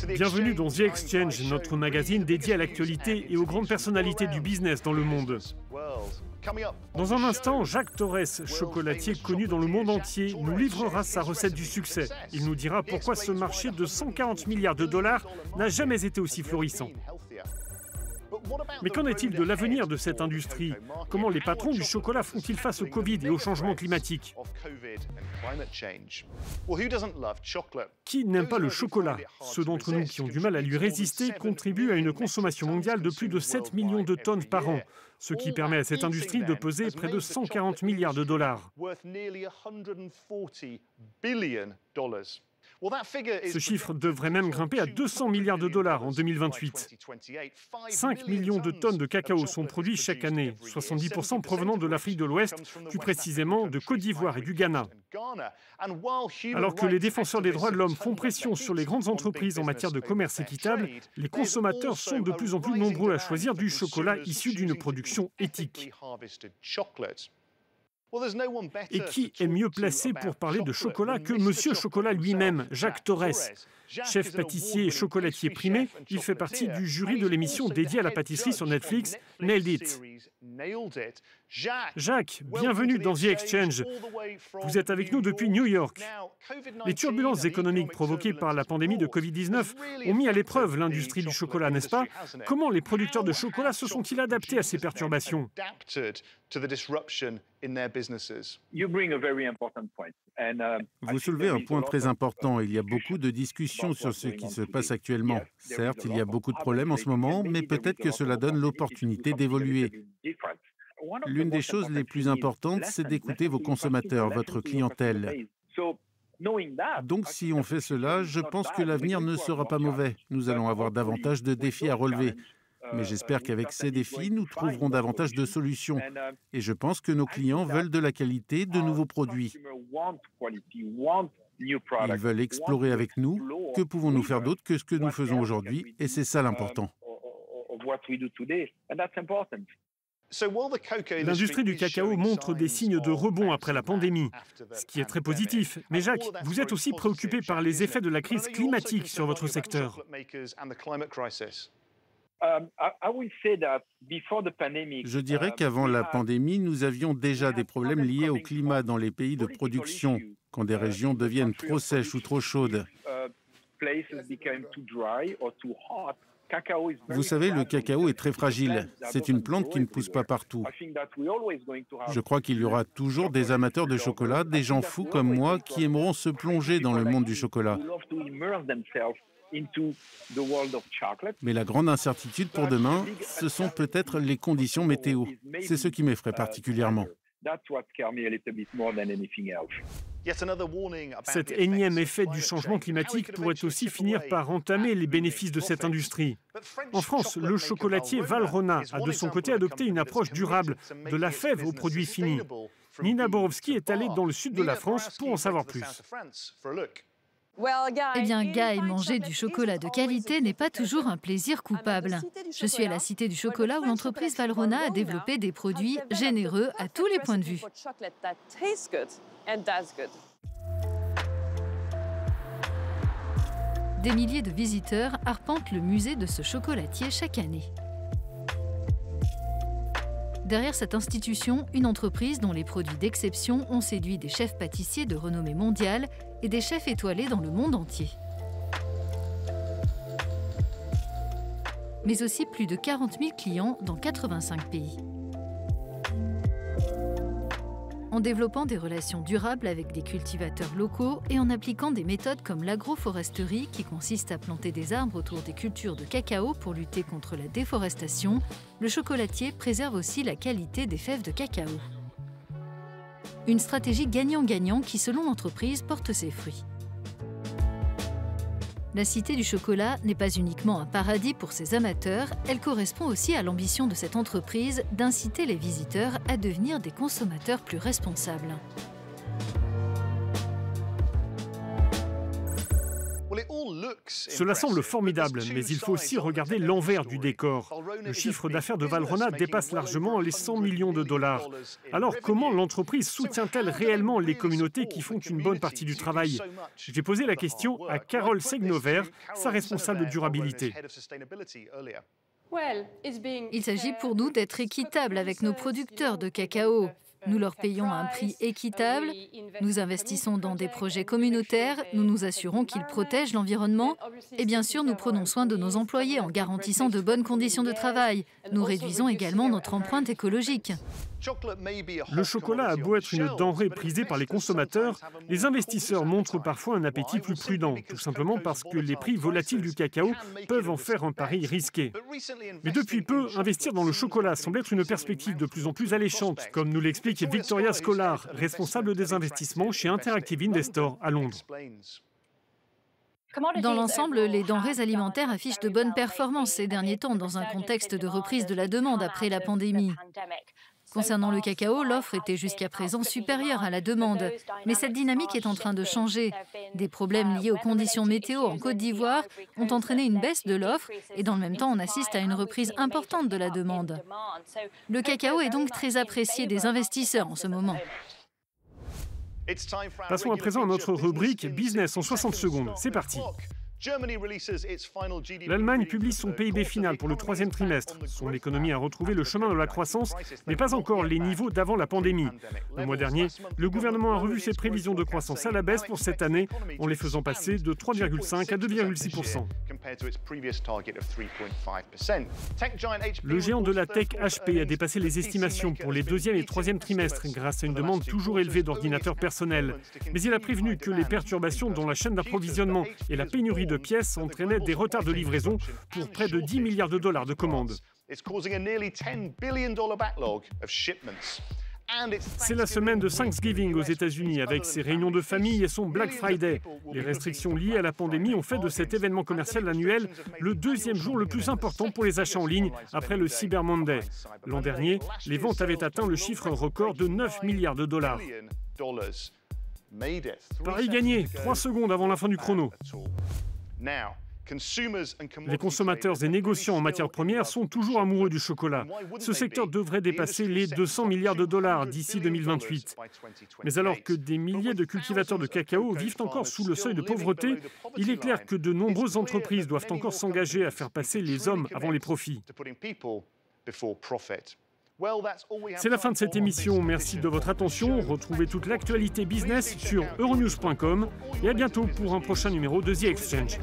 Bienvenue dans The Exchange, notre magazine dédié à l'actualité et aux grandes personnalités du business dans le monde. Dans un instant, Jacques Torres, chocolatier connu dans le monde entier, nous livrera sa recette du succès. Il nous dira pourquoi ce marché de 140 milliards de dollars n'a jamais été aussi florissant. Mais qu'en est-il de l'avenir de cette industrie? Comment les patrons du chocolat font-ils face au Covid et au changement climatique? Qui n'aime pas le chocolat? Ceux d'entre nous qui ont du mal à lui résister contribuent à une consommation mondiale de plus de 7 millions de tonnes par an, ce qui permet à cette industrie de peser près de 140 milliards de dollars. Ce chiffre devrait même grimper à 200 milliards de dollars en 2028. 5 millions de tonnes de cacao sont produits chaque année, 70% provenant de l'Afrique de l'Ouest, plus précisément de Côte d'Ivoire et du Ghana. Alors que les défenseurs des droits de l'homme font pression sur les grandes entreprises en matière de commerce équitable, les consommateurs sont de plus en plus nombreux à choisir du chocolat issu d'une production éthique. Et qui est mieux placé pour parler de chocolat que Monsieur Chocolat lui-même, Jacques Torres? Chef pâtissier et chocolatier primé, il fait partie du jury de l'émission dédiée à la pâtisserie sur Netflix, Nailed It. Jacques, bienvenue dans The Exchange. Vous êtes avec nous depuis New York. Les turbulences économiques provoquées par la pandémie de Covid-19 ont mis à l'épreuve l'industrie du chocolat, n'est-ce pas? Comment les producteurs de chocolat se sont-ils adaptés à ces perturbations? Vous soulevez un point très important. Il y a beaucoup de discussions sur ce qui se passe actuellement. Certes, il y a beaucoup de problèmes en ce moment, mais peut-être que cela donne l'opportunité d'évoluer. L'une des choses les plus importantes, c'est d'écouter vos consommateurs, votre clientèle. Donc, si on fait cela, je pense que l'avenir ne sera pas mauvais. Nous allons avoir davantage de défis à relever. Mais j'espère qu'avec ces défis, nous trouverons davantage de solutions. Et je pense que nos clients veulent de la qualité, de nouveaux produits. Ils veulent explorer avec nous. Que pouvons-nous faire d'autre que ce que nous faisons aujourd'hui? Et c'est ça l'important. L'industrie du cacao montre des signes de rebond après la pandémie, ce qui est très positif. Mais Jacques, vous êtes aussi préoccupé par les effets de la crise climatique sur votre secteur. Je dirais qu'avant la pandémie, nous avions déjà des problèmes liés au climat dans les pays de production, quand des régions deviennent trop sèches ou trop chaudes. Vous savez, le cacao est très fragile. C'est une plante qui ne pousse pas partout. Je crois qu'il y aura toujours des amateurs de chocolat, des gens fous comme moi qui aimeront se plonger dans le monde du chocolat. Mais la grande incertitude pour demain, ce sont peut-être les conditions météo. C'est ce qui m'effraie particulièrement. Cet énième effet du changement climatique pourrait aussi finir par entamer les bénéfices de cette industrie. En France, le chocolatier Valrhona a de son côté adopté une approche durable, de la fève aux produits finis. Nina Borowski est allée dans le sud de la France pour en savoir plus. Eh bien, Guy, manger du chocolat de qualité n'est pas toujours un plaisir coupable. Je suis à la Cité du Chocolat où l'entreprise Valrhona a développé des produits généreux à tous les points de vue. Des milliers de visiteurs arpentent le musée de ce chocolatier chaque année. Derrière cette institution, une entreprise dont les produits d'exception ont séduit des chefs pâtissiers de renommée mondiale et des chefs étoilés dans le monde entier. Mais aussi plus de 40 000 clients dans 85 pays. En développant des relations durables avec des cultivateurs locaux et en appliquant des méthodes comme l'agroforesterie, qui consiste à planter des arbres autour des cultures de cacao pour lutter contre la déforestation, le chocolatier préserve aussi la qualité des fèves de cacao. Une stratégie gagnant-gagnant qui, selon l'entreprise, porte ses fruits. La Cité du Chocolat n'est pas uniquement un paradis pour ses amateurs, elle correspond aussi à l'ambition de cette entreprise d'inciter les visiteurs à devenir des consommateurs plus responsables. Cela semble formidable, mais il faut aussi regarder l'envers du décor. Le chiffre d'affaires de Valrhona dépasse largement les 100 millions de dollars. Alors comment l'entreprise soutient-elle réellement les communautés qui font une bonne partie du travail? J'ai posé la question à Carol Segnover, sa responsable durabilité. Il s'agit pour nous d'être équitables avec nos producteurs de cacao. Nous leur payons un prix équitable, nous investissons dans des projets communautaires, nous nous assurons qu'ils protègent l'environnement et bien sûr nous prenons soin de nos employés en garantissant de bonnes conditions de travail. Nous réduisons également notre empreinte écologique. Le chocolat a beau être une denrée prisée par les consommateurs, les investisseurs montrent parfois un appétit plus prudent, tout simplement parce que les prix volatiles du cacao peuvent en faire un pari risqué. Mais depuis peu, investir dans le chocolat semble être une perspective de plus en plus alléchante, comme nous l'explique Victoria Scolar, responsable des investissements chez Interactive Investor à Londres. Dans l'ensemble, les denrées alimentaires affichent de bonnes performances ces derniers temps dans un contexte de reprise de la demande après la pandémie. Concernant le cacao, l'offre était jusqu'à présent supérieure à la demande. Mais cette dynamique est en train de changer. Des problèmes liés aux conditions météo en Côte d'Ivoire ont entraîné une baisse de l'offre et dans le même temps, on assiste à une reprise importante de la demande. Le cacao est donc très apprécié des investisseurs en ce moment. Passons à présent à notre rubrique Business en 60 secondes. C'est parti. L'Allemagne publie son PIB final pour le troisième trimestre. Son économie a retrouvé le chemin de la croissance, mais pas encore les niveaux d'avant la pandémie. Le mois dernier, le gouvernement a revu ses prévisions de croissance à la baisse pour cette année, en les faisant passer de 3,5 à 2,6%. Le géant de la tech HP a dépassé les estimations pour les deuxième et troisième trimestres grâce à une demande toujours élevée d'ordinateurs personnels. Mais il a prévenu que les perturbations dans la chaîne d'approvisionnement et la pénurie de pièces entraînaient des retards de livraison pour près de 10 milliards de dollars de commandes. C'est la semaine de Thanksgiving aux États-Unis avec ses réunions de famille et son Black Friday. Les restrictions liées à la pandémie ont fait de cet événement commercial annuel le deuxième jour le plus important pour les achats en ligne après le Cyber Monday. L'an dernier, les ventes avaient atteint le chiffre record de 9 milliards de dollars. Pari gagné, 3 secondes avant la fin du chrono. Les consommateurs et négociants en matières premières sont toujours amoureux du chocolat. Ce secteur devrait dépasser les 200 milliards de dollars d'ici 2028. Mais alors que des milliers de cultivateurs de cacao vivent encore sous le seuil de pauvreté, il est clair que de nombreuses entreprises doivent encore s'engager à faire passer les hommes avant les profits. C'est la fin de cette émission. Merci de votre attention. Retrouvez toute l'actualité business sur euronews.com et à bientôt pour un prochain numéro de The Exchange.